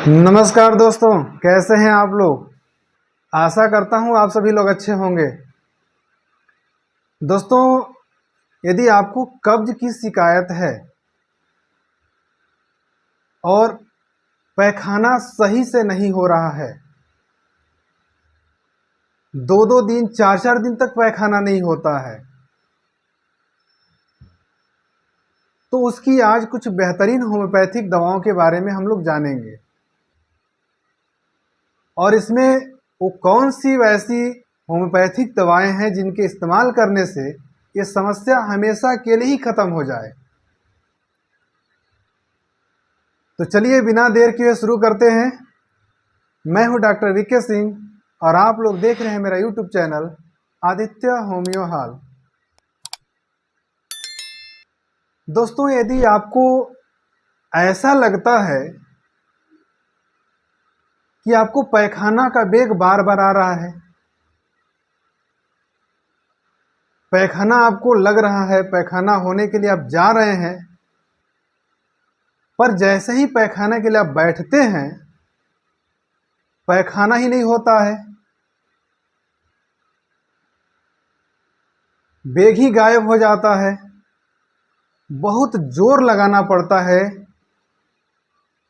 नमस्कार दोस्तों, कैसे हैं आप लोग। आशा करता हूं आप सभी लोग अच्छे होंगे। दोस्तों, यदि आपको कब्ज की शिकायत है और पैखाना सही से नहीं हो रहा है, 2-2 दिन 4-4 दिन तक पैखाना नहीं होता है, तो उसकी आज कुछ बेहतरीन होम्योपैथिक दवाओं के बारे में हम लोग जानेंगे। और इसमें वो कौन सी वैसी होम्योपैथिक दवाएं हैं जिनके इस्तेमाल करने से ये समस्या हमेशा के लिए ही खत्म हो जाए। तो चलिए बिना देर किए शुरू करते हैं। मैं हूं डॉक्टर वीके सिंह और आप लोग देख रहे हैं मेरा यूट्यूब चैनल आदित्य होम्यो हाल। दोस्तों, यदि आपको ऐसा लगता है कि आपको पैखाना का बेग बार बार आ रहा है, पैखाना आपको लग रहा है, पैखाना होने के लिए आप जा रहे हैं, पर जैसे ही पैखाना के लिए आप बैठते हैं पैखाना ही नहीं होता है, बेग ही गायब हो जाता है, बहुत जोर लगाना पड़ता है,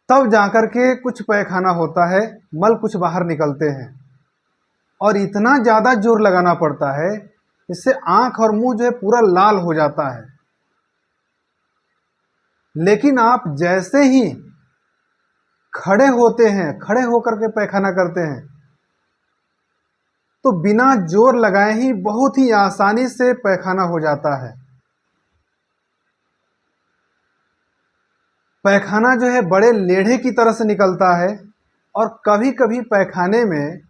तब जाकर के कुछ पैखाना होता है, मल कुछ बाहर निकलते हैं। और इतना ज़्यादा जोर लगाना पड़ता है इससे आंख और मुंह जो है पूरा लाल हो जाता है। लेकिन आप जैसे ही खड़े होते हैं, खड़े होकर के पैखाना करते हैं, तो बिना जोर लगाए ही बहुत ही आसानी से पैखाना हो जाता है। पैखाना जो है बड़े लेढ़े की तरह से निकलता है और कभी कभी पैखाने में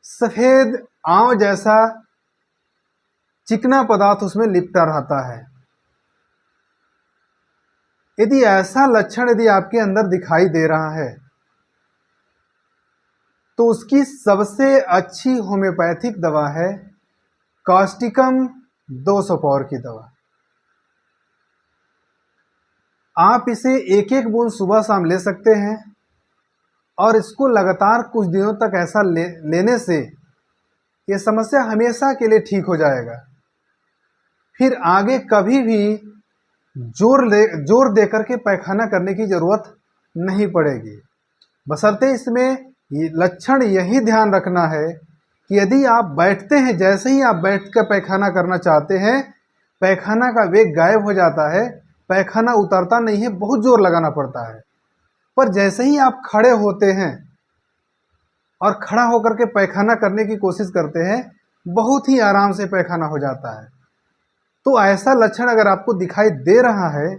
सफ़ेद आंव जैसा चिकना पदार्थ उसमें लिपटा रहता है। यदि ऐसा लक्षण यदि आपके अंदर दिखाई दे रहा है तो उसकी सबसे अच्छी होम्योपैथिक दवा है कास्टिकम 200 पावर की दवा। आप इसे एक एक बूंद सुबह शाम ले सकते हैं और इसको लगातार कुछ दिनों तक ऐसा लेने से ये समस्या हमेशा के लिए ठीक हो जाएगा। फिर आगे कभी भी जोर दे करके पैखाना करने की ज़रूरत नहीं पड़ेगी। बशर्ते इसमें ये लक्षण यही ध्यान रखना है कि यदि आप बैठते हैं, जैसे ही आप बैठ कर पैखाना करना चाहते हैं, पैखाना का वेग गायब हो जाता है, पैखाना उतरता नहीं है, बहुत जोर लगाना पड़ता है। पर जैसे ही आप खड़े होते हैं और खड़ा होकर के पैखाना करने की कोशिश करते हैं, बहुत ही आराम से पैखाना हो जाता है। तो ऐसा लक्षण अगर आपको दिखाई दे रहा है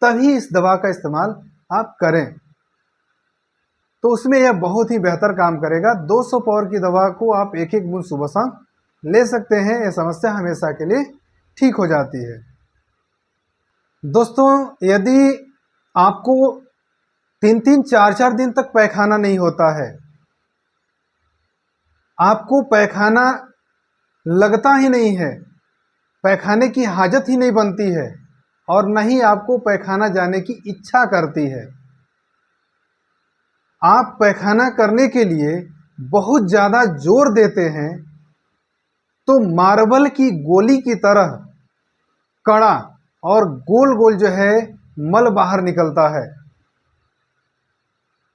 तभी इस दवा का इस्तेमाल आप करें, तो उसमें यह बहुत ही बेहतर काम करेगा। 200 पावर की दवा को आप एक एक बूंद सुबह शाम ले सकते हैं, यह समस्या हमेशा के लिए ठीक हो जाती है। दोस्तों, यदि आपको 3-3 4-4 दिन तक पैखाना नहीं होता है, आपको पैखाना लगता ही नहीं है, पैखाने की हाजत ही नहीं बनती है और न ही आपको पैखाना जाने की इच्छा करती है, आप पैखाना करने के लिए बहुत ज़्यादा जोर देते हैं, तो मार्बल की गोली की तरह कड़ा और गोल गोल जो है मल बाहर निकलता है।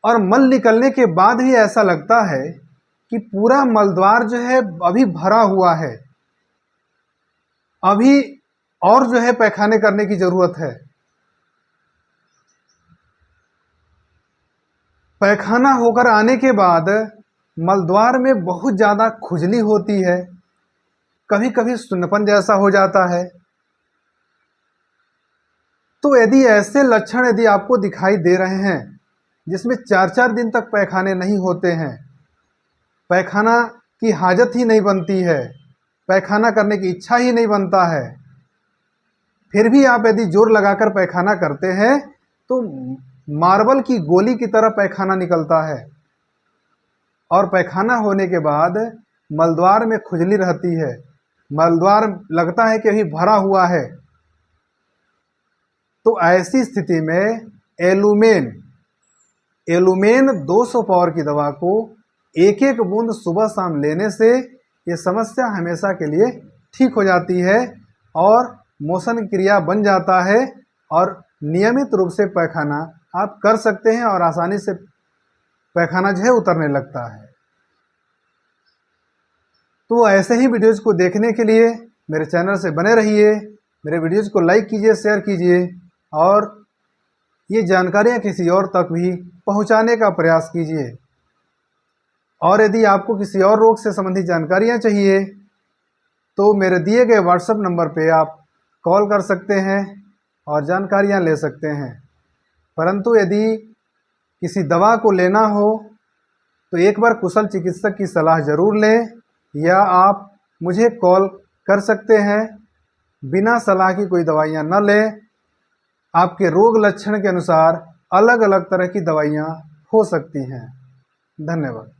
और मल निकलने के बाद भी ऐसा लगता है कि पूरा मलद्वार जो है अभी भरा हुआ है, अभी और जो है पैखाने करने की ज़रूरत है। पैखाना होकर आने के बाद मलद्वार में बहुत ज़्यादा खुजली होती है, कभी कभी सुन्नपन जैसा हो जाता है। तो यदि ऐसे लक्षण यदि आपको दिखाई दे रहे हैं जिसमें 4-4 दिन तक पैखाने नहीं होते हैं, पैखाना की हाजत ही नहीं बनती है, पैखाना करने की इच्छा ही नहीं बनता है, फिर भी आप यदि जोर लगाकर पैखाना करते हैं तो मार्बल की गोली की तरह पैखाना निकलता है और पैखाना होने के बाद मलद्वार में खुजली रहती है, मलद्वार लगता है कि अभी भरा हुआ है। तो ऐसी स्थिति में एलुमेन एलुमेन 200 पावर की दवा को एक एक बूंद सुबह शाम लेने से ये समस्या हमेशा के लिए ठीक हो जाती है और मोशन क्रिया बन जाता है और नियमित रूप से पैखाना आप कर सकते हैं और आसानी से पैखाना जो है उतरने लगता है। तो ऐसे ही वीडियोज़ को देखने के लिए मेरे चैनल से बने रहिए, मेरे वीडियोज़ को लाइक कीजिए, शेयर कीजिए और ये जानकारियाँ किसी और तक भी पहुँचाने का प्रयास कीजिए। और यदि आपको किसी और रोग से संबंधित जानकारियाँ चाहिए तो मेरे दिए गए व्हाट्सएप नंबर पे आप कॉल कर सकते हैं और जानकारियाँ ले सकते हैं। परंतु यदि किसी दवा को लेना हो तो एक बार कुशल चिकित्सक की सलाह ज़रूर लें या आप मुझे कॉल कर सकते हैं। बिना सलाह की कोई दवाइयाँ न लें। आपके रोग लक्षण के अनुसार अलग अलग तरह की दवाइयाँ हो सकती हैं। धन्यवाद।